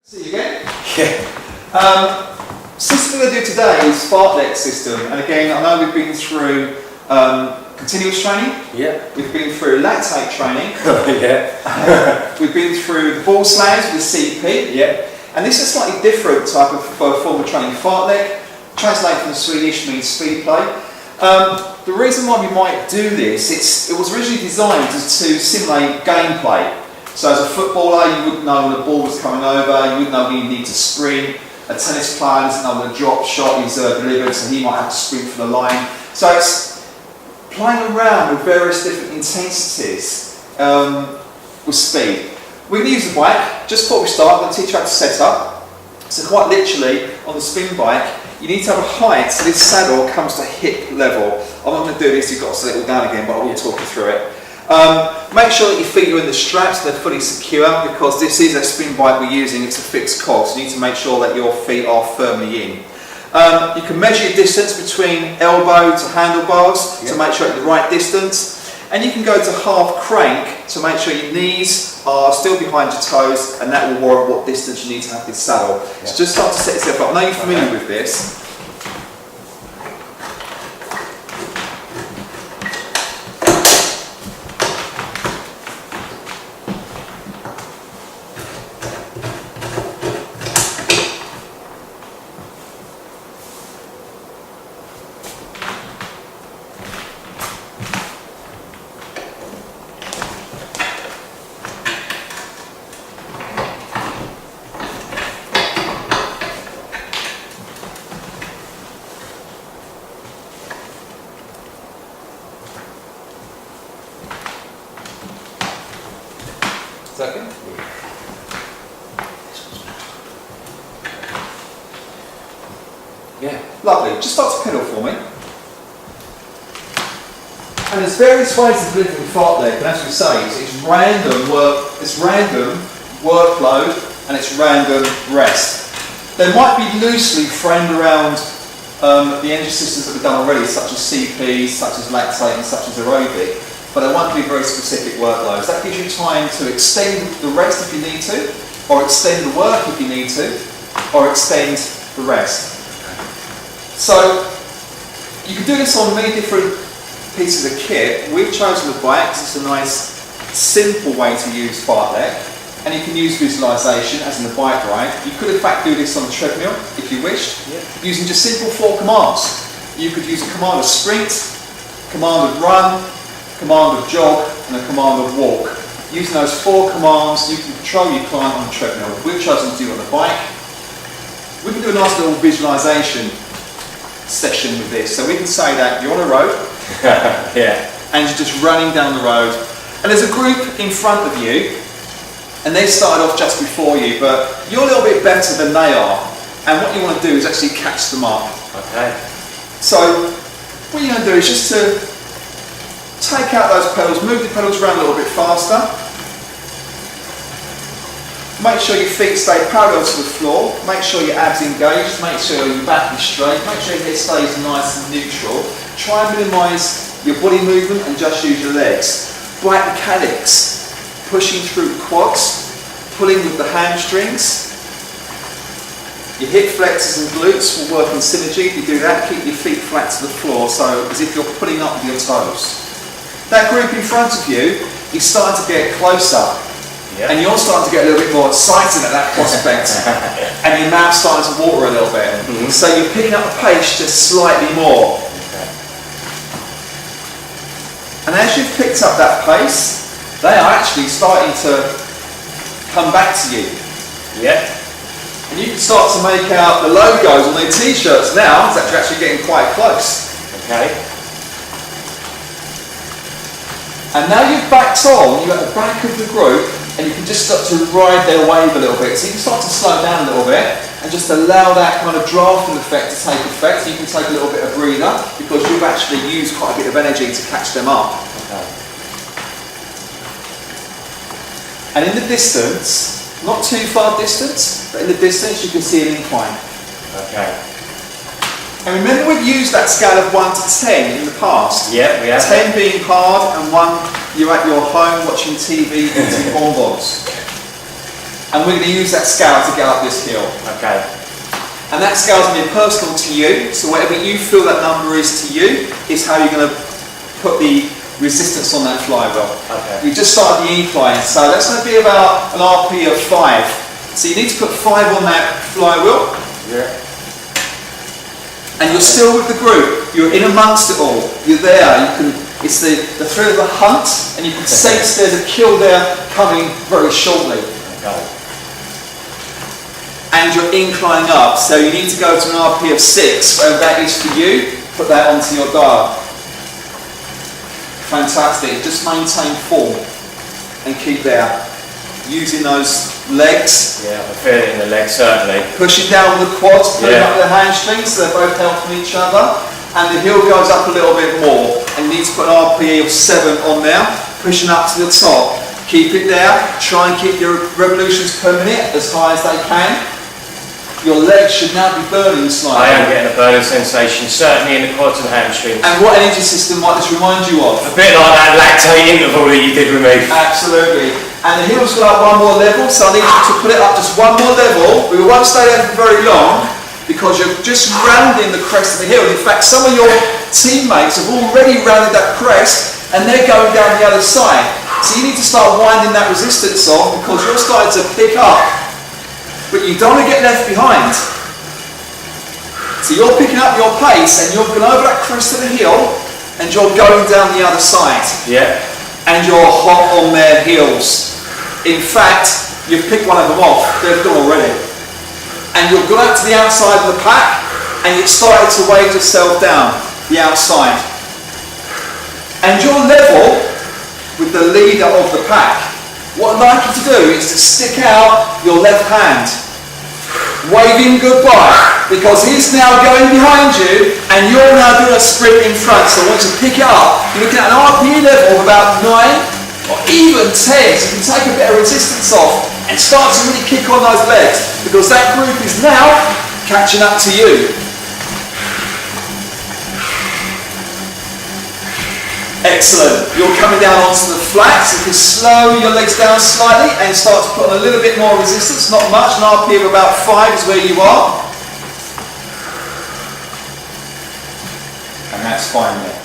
See you again. Yeah. System we're going to do today is fartlek system, and again, I know we've been through continuous training. Yeah. We've been through lactate training. Yeah. We've been through the ball slams with CP. Yeah. And this is a slightly different type of form of training. Fartlek, translated from the Swedish, means speed play. The reason why we might do this, it was originally designed to simulate gameplay. So as a footballer, you wouldn't know when the ball was coming over, you wouldn't know when you need to sprint. A tennis player doesn't know when a drop shot is delivered, so he might have to sprint for the line. So it's playing around with various different intensities with speed. We're going to use the bike. Just before we start, I'm going to teach you how to set up. So quite literally, on the spin bike, you need to have a height so this saddle comes to hip level. I'm not going to do this, you've got to set it all down again, but I will talk you through it. Make sure that your feet are in the straps, they're fully secure, because this is a spin bike we're using, it's a fixed cog, so you need to make sure that your feet are firmly in. You can measure your distance between elbow to handlebars to make sure you're at the right distance. And you can go to half crank to make sure your knees are still behind your toes, and that will warrant what distance you need to have this saddle. So just start to set yourself up. I know you're familiar with this. Second. Yeah. Lovely. Just start to pedal for me. And there's various ways of delivering fartlek, and as we say, it's random work, it's random workload, and it's random rest. They might be loosely framed around the energy systems that we've done already, such as CP, such as lactate, and such as aerobic. But they won't be very specific workloads. That gives you time to extend the rest if you need to, or extend the work if you need to, or extend the rest. So you can do this on many different pieces of kit. We've chosen the bike because it's a nice, simple way to use fartlek, and you can use visualization as in the bike ride. You could in fact do this on a treadmill if you wished, using just simple 4 commands. You could use a command of sprint, command of run, command of jog, and a command of walk. Using those 4 commands, you can control your client on the treadmill. We've chosen to do it on the bike. We can do a nice little visualization session with this. So we can say that you're on a road, and you're just running down the road, and there's a group in front of you, and they started off just before you, but you're a little bit better than they are, and what you want to do is actually catch them up. Okay. So what you're going to do is just to take out those pedals, move the pedals around a little bit faster. Make sure your feet stay parallel to the floor. Make sure your abs engaged. Make sure your back is straight. Make sure your head stays nice and neutral. Try and minimise your body movement and just use your legs. Bike mechanics, pushing through the quads, pulling with the hamstrings. Your hip flexors and glutes will work in synergy. If you do that, keep your feet flat to the floor, so as if you're pulling up with your toes. That group in front of you is starting to get closer, and you're starting to get a little bit more excited at that prospect, and your mouth's starting to water a little bit. So you're picking up the pace just slightly more. And as you've picked up that pace, they are actually starting to come back to you. And you can start to make out the logos on their t-shirts now. It's actually getting quite close. And now you've backed on, you're at the back of the group, and you can just start to ride their wave a little bit. So you can start to slow down a little bit, and just allow that kind of drafting effect to take effect. You can take a little bit of breather, because you've actually used quite a bit of energy to catch them up. And in the distance, not too far distance, but in the distance you can see an incline. And remember, we've used that scale of 1 to 10 in the past. Yeah, we have. 10 being hard and 1 you're at your home watching TV eating bonbons. and we're going to use that scale to get up this hill. Okay. And that scale is going to be personal to you, so whatever you feel that number is to you, is how you're going to put the resistance on that flywheel. Okay. We just started the incline, so that's going to be about an RP of 5. So you need to put 5 on that flywheel, Yeah. and you're still with the group. You're in amongst it all. You're there. You can. It's the thrill of the hunt, and you can sense there's a kill there coming very shortly. Okay. And you're inclining up, so you need to go to an RP of 6, whatever that is for you. Put that onto your dial. Fantastic. Just maintain form and keep there. Using those legs, Yeah, I feel it in the leg certainly. pushing down with the quads, pulling Yeah. up the hamstrings, so they're both helping each other. And the heel goes up a little bit more. And you need to put an RPE of 7 on there, pushing up to the top. Keep it there. Try and keep your revolutions per minute as high as they can. Your legs should now be burning slightly. I am getting a burning sensation, certainly in the quads and hamstrings. And what energy system might this remind you of? A bit like that lactate interval that you did with me. Absolutely. And the heels go up one more level, so I need you to put it up just one more level. We won't stay there for very long because you're just rounding the crest of the hill. In fact, some of your teammates have already rounded that crest and they're going down the other side. So you need to start winding that resistance off because you're starting to pick up. But you don't want to get left behind. So you're picking up your pace and you're going over that crest of the hill and you're going down the other side. Yeah. And you're hot on their heels. In fact, you've picked one of them off. They've gone already. And you've gone out to the outside of the pack and you've started to weight yourself down the outside. And you're level with the leader of the pack. What I'd like you to do is to stick out your left hand, waving goodbye, because he's now going behind you and you're now doing a sprint in front. So I want you to pick it up. You're looking at an RPE level of about 9 or even 10, so you can take a bit of resistance off and start to really kick on those legs, because that group is now catching up to you. Excellent. You're coming down onto the flat, so you can slow your legs down slightly and start to put on a little bit more resistance. Not much, an RPE of about 5 is where you are. And that's fine there.